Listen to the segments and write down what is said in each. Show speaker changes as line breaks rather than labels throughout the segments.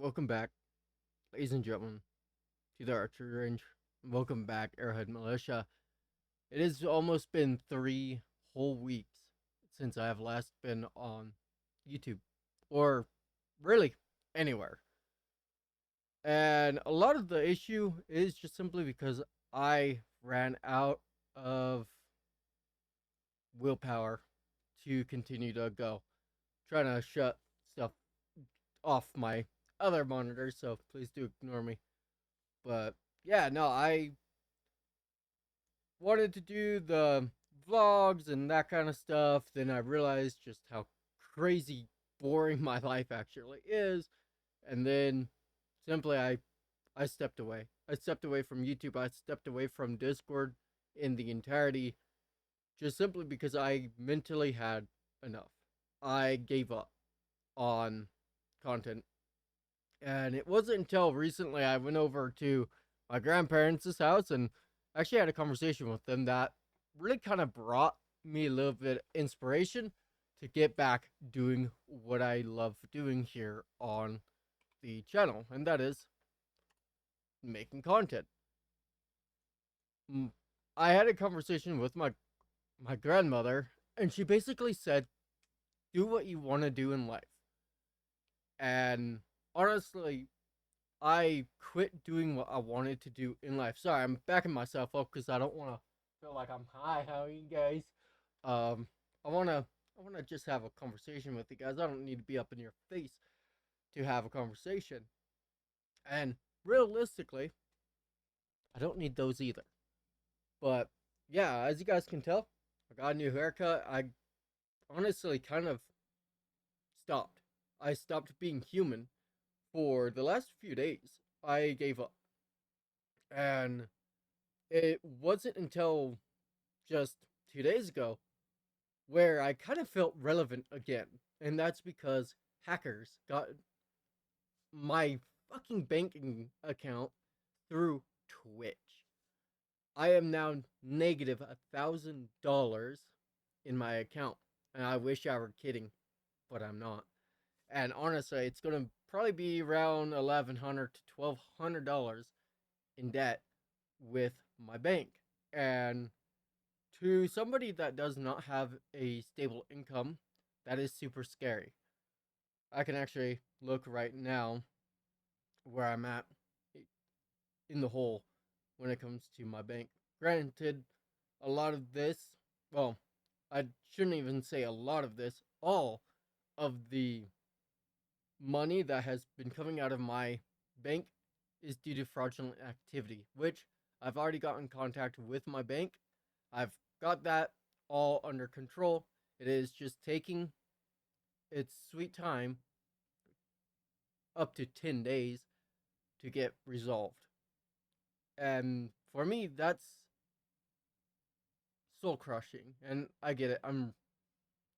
Welcome back, ladies and gentlemen, to the archery range. Welcome back, Airhead Militia. It has almost been 3 whole weeks since I have last been on YouTube, or really anywhere. And a lot of the issue is just simply because I ran out of willpower to continue to go. Trying to shut stuff off my other monitors, so please do ignore me. But yeah, no, I wanted to do the vlogs and that kind of stuff. Then I realized just how crazy boring my life actually is. And then simply I stepped away. I stepped away from YouTube. I stepped away from Discord in the entirety just simply because I mentally had enough. I gave up on content. And it wasn't until recently I went over to my grandparents' house and actually had a conversation with them that really kind of brought me a little bit of inspiration to get back doing what I love doing here on the channel, and that is making content. I had a conversation with my grandmother, and she basically said, "Do what you want to do in life." And honestly, I quit doing what I wanted to do in life. Sorry, I'm backing myself up because I don't want to feel like I'm hi. How are you guys? Um, I wanna just have a conversation with you guys. I don't need to be up in your face to have a conversation. And realistically, I don't need those either. But yeah, as you guys can tell, I got a new haircut. I honestly kind of stopped. I stopped being human for the last few days. I gave up. And it wasn't until just 2 days ago where I kind of felt relevant again. And that's because hackers got my fucking banking account through Twitch. I am now negative $1,000 in my account. And I wish I were kidding, but I'm not. And honestly, it's gonna probably be around $1,100 to $1,200 in debt with my bank. And to somebody that does not have a stable income, that is super scary. I can actually look right now where I'm at in the hole when it comes to my bank. Granted, a lot of this, well, I shouldn't even say a lot of this, all of the money that has been coming out of my bank is due to fraudulent activity, which I've already got in contact with my bank. I've got that all under control. It is just taking its sweet time, up to 10 days, to get resolved. And for me, that's soul crushing. And I get it. I'm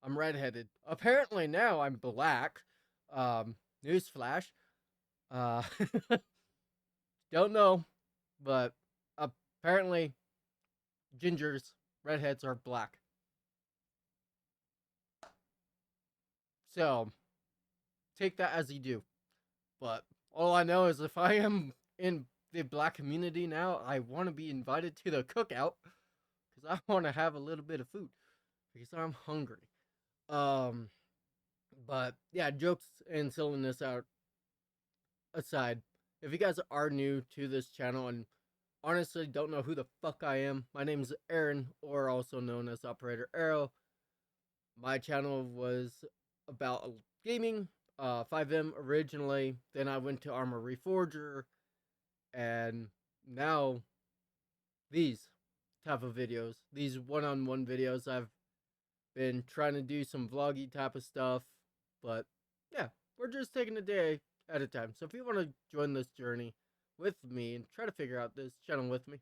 redheaded. Apparently now I'm black. Newsflash. Uh, don't know, but apparently gingers, redheads are black. So take that as you do. But all I know is if I am in the black community now, I want to be invited to the cookout because I want to have a little bit of food because I'm hungry. Um, but yeah, jokes and silliness out aside, if you guys are new to this channel and honestly don't know who the fuck I am, my name is Aaron, or also known as Operator Arrow. My channel was about gaming, 5M originally. Then I went to Armor Reforger, and now these type of videos, these one-on-one videos. I've been trying to do some vloggy type of stuff, but yeah, we're just taking a day at a time. So if you want to join this journey with me and try to figure out this channel with me,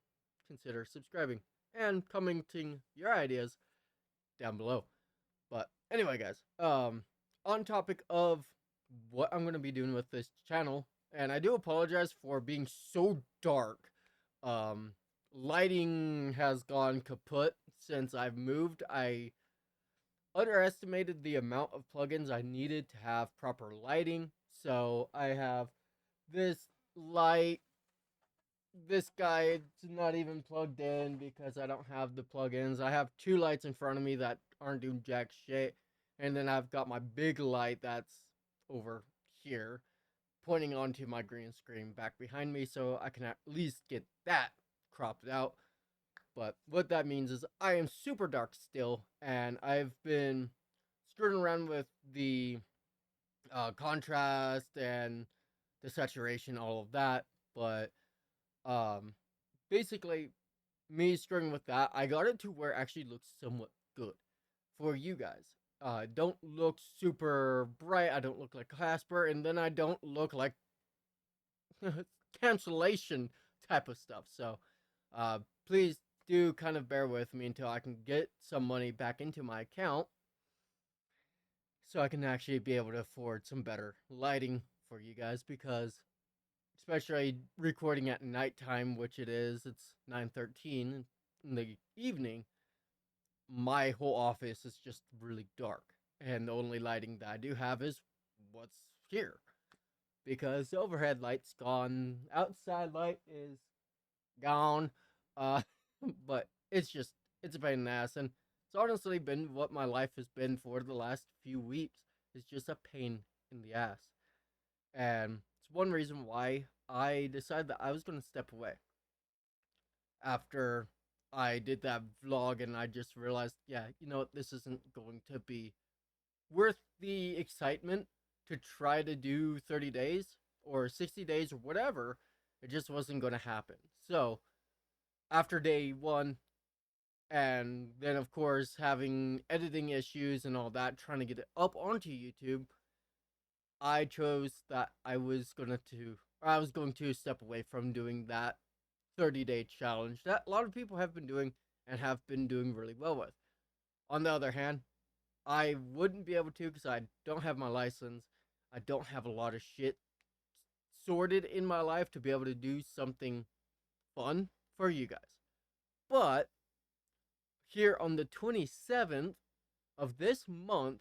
consider subscribing and commenting your ideas down below. But anyway, guys, on topic of what I'm going to be doing with this channel, and I do apologize for being so dark. Um, Lighting has gone kaput since I've moved. I underestimated the amount of plugins I needed to have proper lighting, so I have this light, this guy is not even plugged in because I don't have the plugins. I have two lights in front of me that aren't doing jack shit, and then I've got my big light that's over here pointing onto my green screen back behind me, so I can at least get that cropped out. But what that means is I am super dark still, and I've been screwing around with the contrast and the saturation, all of that. But um, basically, me screwing with that, I got it to where it actually looks somewhat good for you guys. Don't look super bright. I don't look like Casper, and then I don't look like cancellation type of stuff. So, please do kind of bear with me until I can get some money back into my account so I can actually be able to afford some better lighting for you guys, because especially recording at nighttime, which it is, it's 9:13 in the evening, my whole office is just really dark. And the only lighting that I do have is what's here. Because the overhead light's gone, outside light is gone. Uh, but it's a pain in the ass, and it's honestly been what my life has been for the last few weeks. It's just a pain in the ass, and it's one reason why I decided that I was gonna step away after I did that vlog, and I just realized, yeah, you know what, this isn't going to be worth the excitement to try to do 30 days or 60 days or whatever. It just wasn't going to happen. So after day one, and then of course having editing issues and all that, trying to get it up onto YouTube, I chose that I was going to step away from doing that 30-day challenge that a lot of people have been doing and have been doing really well with. On the other hand, I wouldn't be able to because I don't have my license. I don't have a lot of shit sorted in my life to be able to do something fun for you guys. But here on the 27th of this month,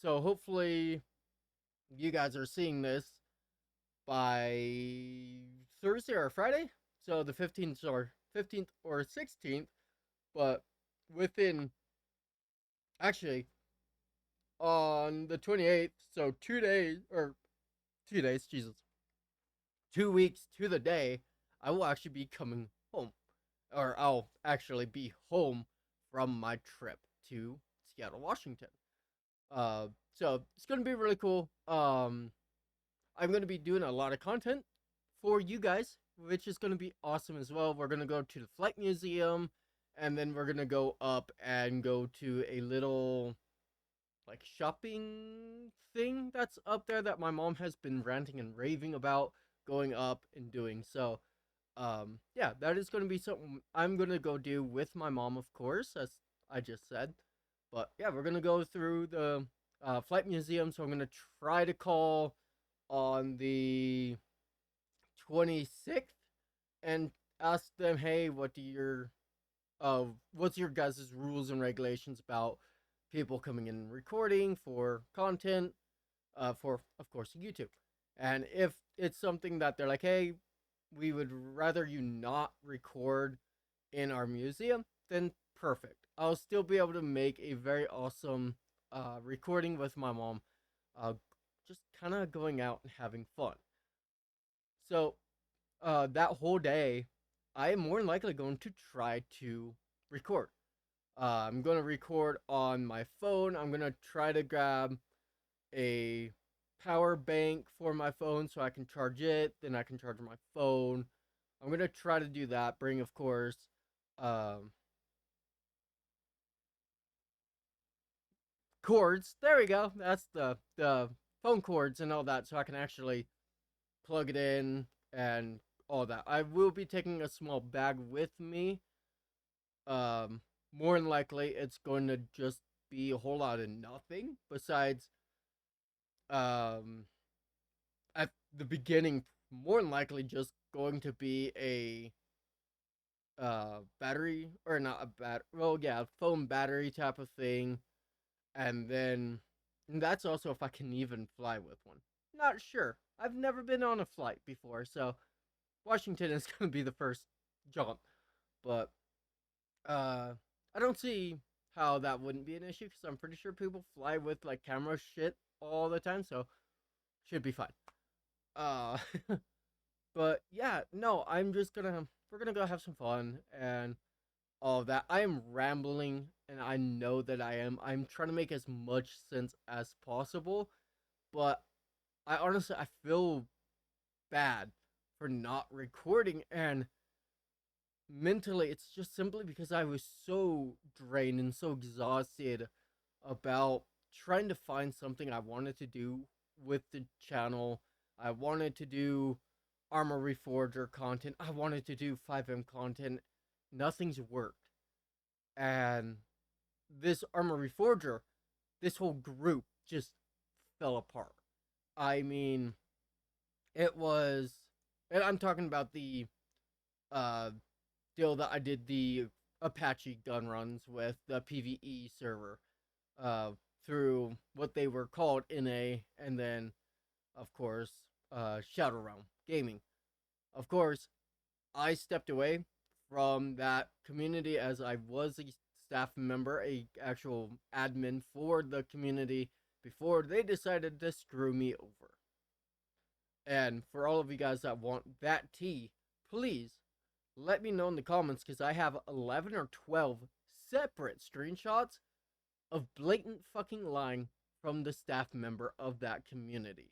so hopefully you guys are seeing this by Thursday or Friday, so the 15th or 16th, but within actually on the 28th, so 2 days, Jesus, 2 weeks to the day, I will actually be coming home, or I'll actually be home from my trip to Seattle, Washington. Uh, so it's gonna be really cool. I'm gonna be doing a lot of content for you guys, which is gonna be awesome as well. We're gonna go to the Flight Museum, and then we're gonna go up and go to a little like shopping thing that's up there that my mom has been ranting and raving about going up and doing. So yeah, that is going to be something I'm going to go do with my mom, of course, as I just said. But yeah, we're going to go through the flight museum, so I'm going to try to call on the 26th and ask them, hey, what's your guys' rules and regulations about people coming in and recording for content, for of course YouTube. And if it's something that they're like, hey, we would rather you not record in our museum, then perfect. I'll still be able to make a very awesome recording with my mom, just kind of going out and having fun. So that whole day, I am more than likely going to try to record. I'm going to record on my phone. I'm going to try to grab a power bank for my phone so I can charge it. Then I can charge my phone. I'm going to try to do that. Bring, of course, um, cords. There we go. That's the phone cords and all that, so I can actually plug it in and all that. I will be taking a small bag with me. More than likely, it's going to just be a whole lot of nothing besides, um, at the beginning, more than likely just going to be a battery, or not a well, yeah, phone battery type of thing, and then and that's also if I can even fly with one. Not sure. I've never been on a flight before, so Washington is going to be the first jump. But uh, I don't see how that wouldn't be an issue because I'm pretty sure people fly with like camera shit all the time, so should be fine. Uh, but yeah, no, I'm just gonna we're gonna go have some fun and all of that. I am rambling, and I know that I am. I'm trying to make as much sense as possible, but I honestly I feel bad for not recording, and mentally it's just simply because I was so drained and so exhausted about trying to find something I wanted to do with the channel. I wanted to do Armor Reforger content. I wanted to do 5M content. Nothing's worked. And this Armor Reforger, this whole group just fell apart. I mean, it was, and I'm talking about the uh deal that I did the Apache gun runs with the PvE server uh through what they were called NA, and then of course Shadow Realm Gaming. Of course, I stepped away from that community as I was a staff member, a actual admin for the community before they decided to screw me over. And for all of you guys that want that tea, please let me know in the comments because I have 11 or 12 separate screenshots of blatant fucking lying from the staff member of that community.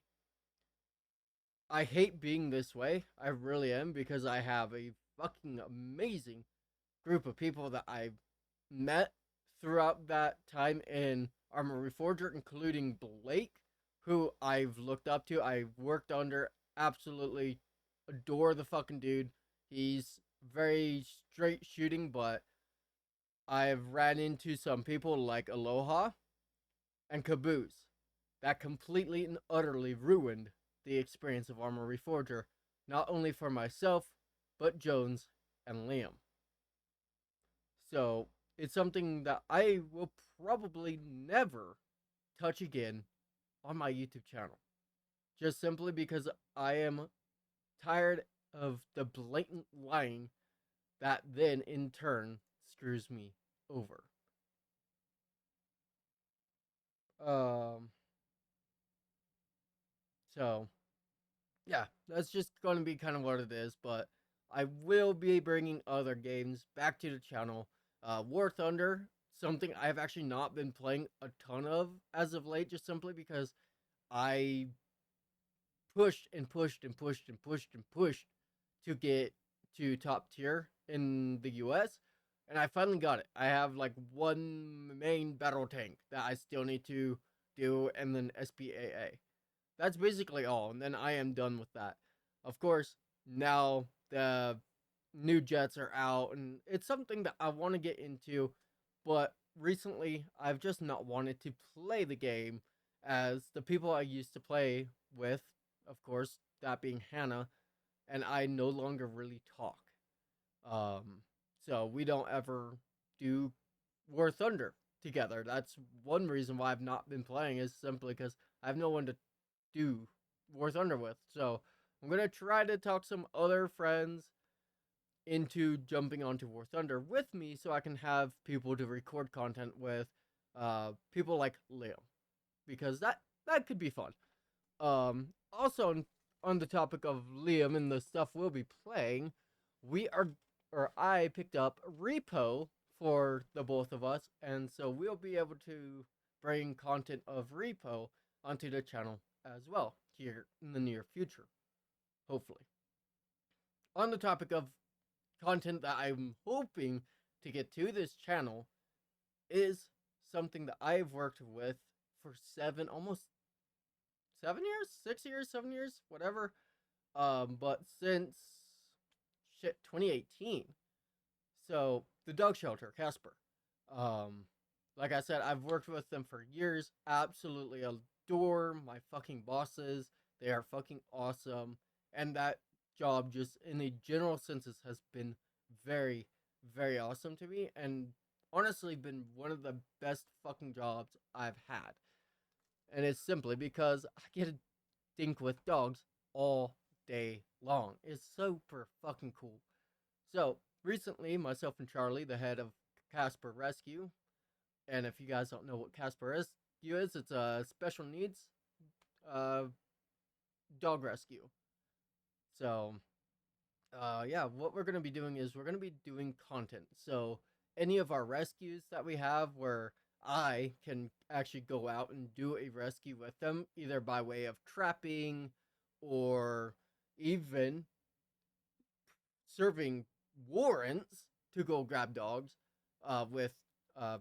I hate being this way. I really am because I have a fucking amazing group of people that I've met throughout that time in Armor Reforger, including Blake, who I've looked up to. I've worked under. Absolutely adore the fucking dude. He's very straight shooting, but I've ran into some people like Aloha and Caboose that completely and utterly ruined the experience of Armor Reforger, not only for myself, but Jones and Liam. So it's something that I will probably never touch again on my YouTube channel. Just simply because I am tired of the blatant lying that then in turn screws me over. Um, so yeah, that's just going to be kind of what it is. But I will be bringing other games back to the channel. War Thunder, something I've actually not been playing a ton of as of late, just simply because I pushed and pushed and pushed and pushed and pushed to get to top tier in the US. And I finally got it. I have like one main battle tank that I still need to do, and then SPAA. That's basically all, and then I am done with that. Of course, now the new jets are out, and it's something that I want to get into, but recently I've just not wanted to play the game as the people I used to play with, of course, that being Hannah, and I no longer really talk. Um, so we don't ever do War Thunder together. That's one reason why I've not been playing, is simply because I have no one to do War Thunder with. So I'm gonna try to talk some other friends into jumping onto War Thunder with me, so I can have people to record content with, people like Liam, because that could be fun. Also on the topic of Liam and the stuff we'll be playing, we are or I picked up Repo for the both of us, and so we'll be able to bring content of Repo onto the channel as well here in the near future, hopefully. On the topic of content that I'm hoping to get to this channel is something that I've worked with for almost 7 years, 6 years, 7 years, whatever. But since 2018. So the dog shelter, Casper. Um, like I said, I've worked with them for years. Absolutely adore my fucking bosses. They are fucking awesome, and that job, just in a general sense, has been very, very awesome to me, and honestly, been one of the best fucking jobs I've had. And it's simply because I get to dink with dogs all day long. It's super fucking cool. So recently, myself and Charlie, the head of Casper Rescue, and if you guys don't know what Casper Rescue is, it's a special needs uh, dog rescue. So yeah, what we're gonna be doing is we're gonna be doing content. So any of our rescues that we have where I can actually go out and do a rescue with them, either by way of trapping or even serving warrants to go grab dogs with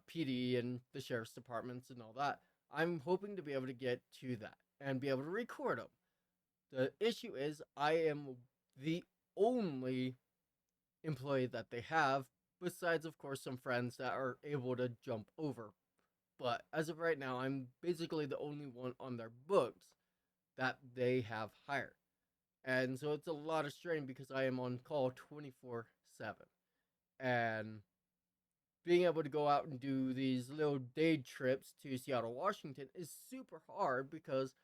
PD and the sheriff's departments and all that. I'm hoping to be able to get to that and be able to record them. The issue is I am the only employee that they have, besides, of course, some friends that are able to jump over. But as of right now, I'm basically the only one on their books that they have hired. And so it's a lot of strain because I am on call 24/7. And being able to go out and do these little day trips to Seattle, Washington is super hard because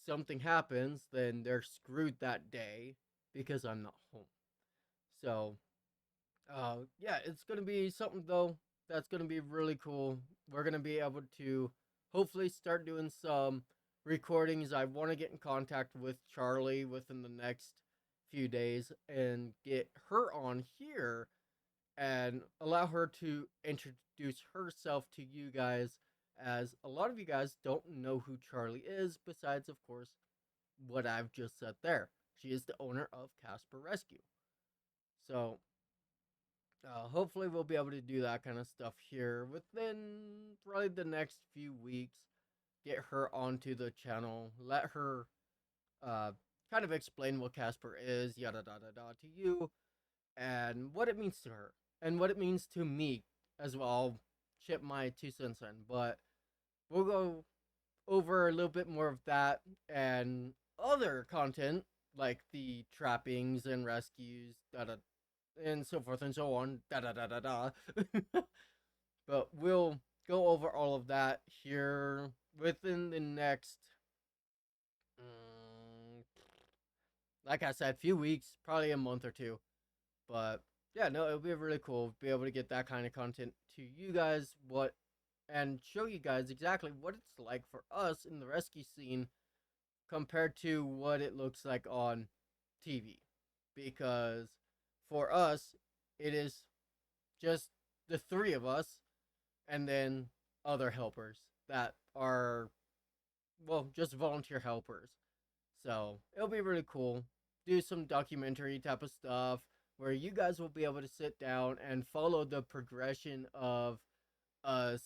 something happens, then they're screwed that day because I'm not home. So yeah, it's gonna be something though that's gonna be really cool. We're gonna be able to hopefully start doing some recordings. I want to get in contact with Charlie within the next few days and get her on here and allow her to introduce herself to you guys, as a lot of you guys don't know who Charlie is, besides, of course, what I've just said there. She is the owner of Casper Rescue. So hopefully we'll be able to do that kind of stuff here within probably the next few weeks. Get her onto the channel, let her uh, kind of explain what Casper is, yada da da da, to you, and what it means to her, and what it means to me as well. I'll chip my 2 cents in, but we'll go over a little bit more of that and other content like the trappings and rescues, da da, and so forth and so on, da da da da da. But we'll go over all of that here within the next, um, like I said, few weeks, probably a month or two. But yeah, no, it'll be really cool to be able to get that kind of content to you guys, what and show you guys exactly what it's like for us in the rescue scene compared to what it looks like on TV. Because for us, it is just the three of us and then other helpers that are, well, just volunteer helpers. So it'll be really cool. Do some documentary type of stuff where you guys will be able to sit down and follow the progression of us,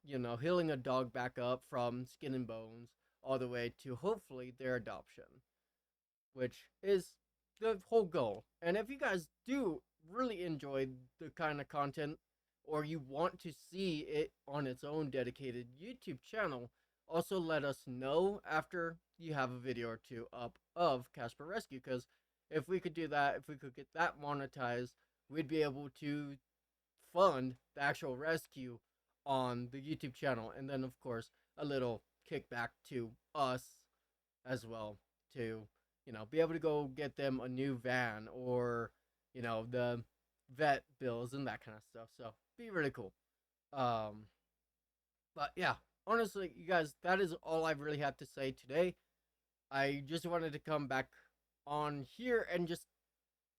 healing a dog back up from skin and bones all the way to hopefully their adoption, which is the whole goal. And if you guys do really enjoy the kind of content or you want to see it on its own dedicated YouTube channel, also let us know after you have a video or two up of Casper Rescue, because if we could do that, if we could get that monetized, we'd be able to fund the actual rescue on the YouTube channel, and then of course a little kickback to us as well to be able to go get them a new van or the vet bills and that kind of stuff. So be really cool. Um, but yeah, honestly, you guys, that is all I really have to say today. I just wanted to come back on here and just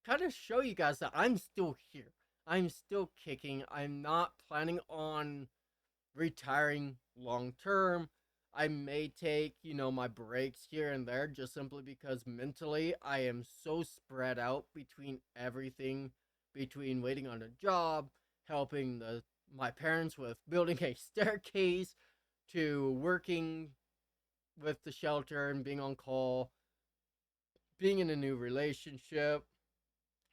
kind of show you guys that I'm still here. I'm still kicking. I'm not planning on retiring long term. I may take, my breaks here and there just simply because mentally I am so spread out between everything, between waiting on a job, helping my parents with building a staircase, to working with the shelter and being on call, being in a new relationship.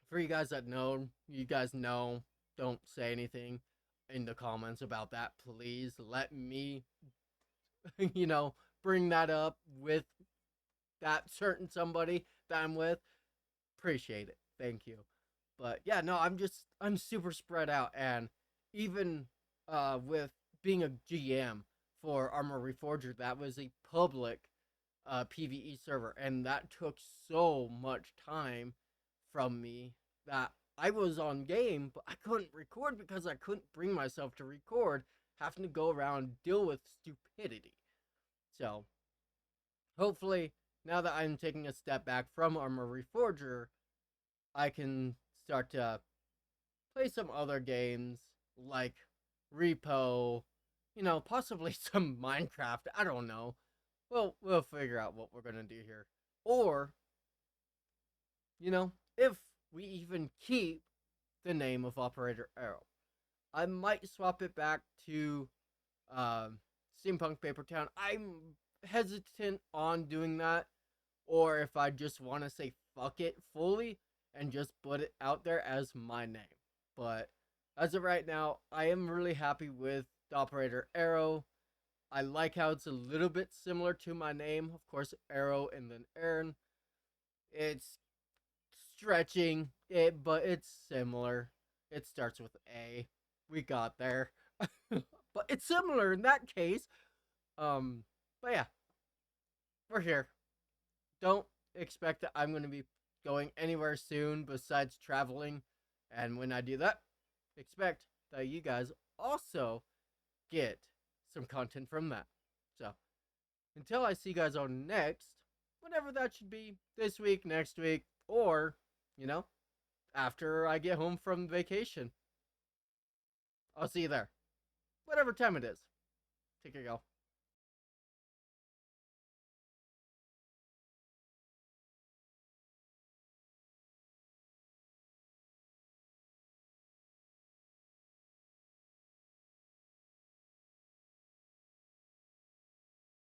For you guys that know, you guys know, don't say anything in the comments about that, please. Let me, you know, bring that up with that certain somebody that I'm with. Appreciate it. Thank you. But yeah, no, I'm super spread out, and even with being a GM for Armory Forger, that was a public PvE server, and that took so much time from me that I was on game, but I couldn't record because I couldn't bring myself to record, having to go around and deal with stupidity. So, hopefully, now that I'm taking a step back from Armor Reforger, I can start to play some other games like Repo, possibly some Minecraft. I don't know. We'll figure out what we're gonna do here. Or, if we even keep the name of Operator Arrow, I might swap it back to Steampunk Paper Town. I'm hesitant on doing that, or if I just want to say fuck it fully and just put it out there as my name. But as of right now, I am really happy with the Operator Arrow. I like how it's a little bit similar to my name. Of course, Arrow and then Aaron. It's stretching it, but it's similar. It starts with A. We got there. But it's similar in that case. But yeah, we're here. Don't expect that I'm going to be going anywhere soon besides traveling. And when I do that, expect that you guys also get some content from that. So, until I see you guys on next, whatever that should be, this week, next week, or, after I get home from vacation. I'll see you there. Whatever time it is. Take care, y'all.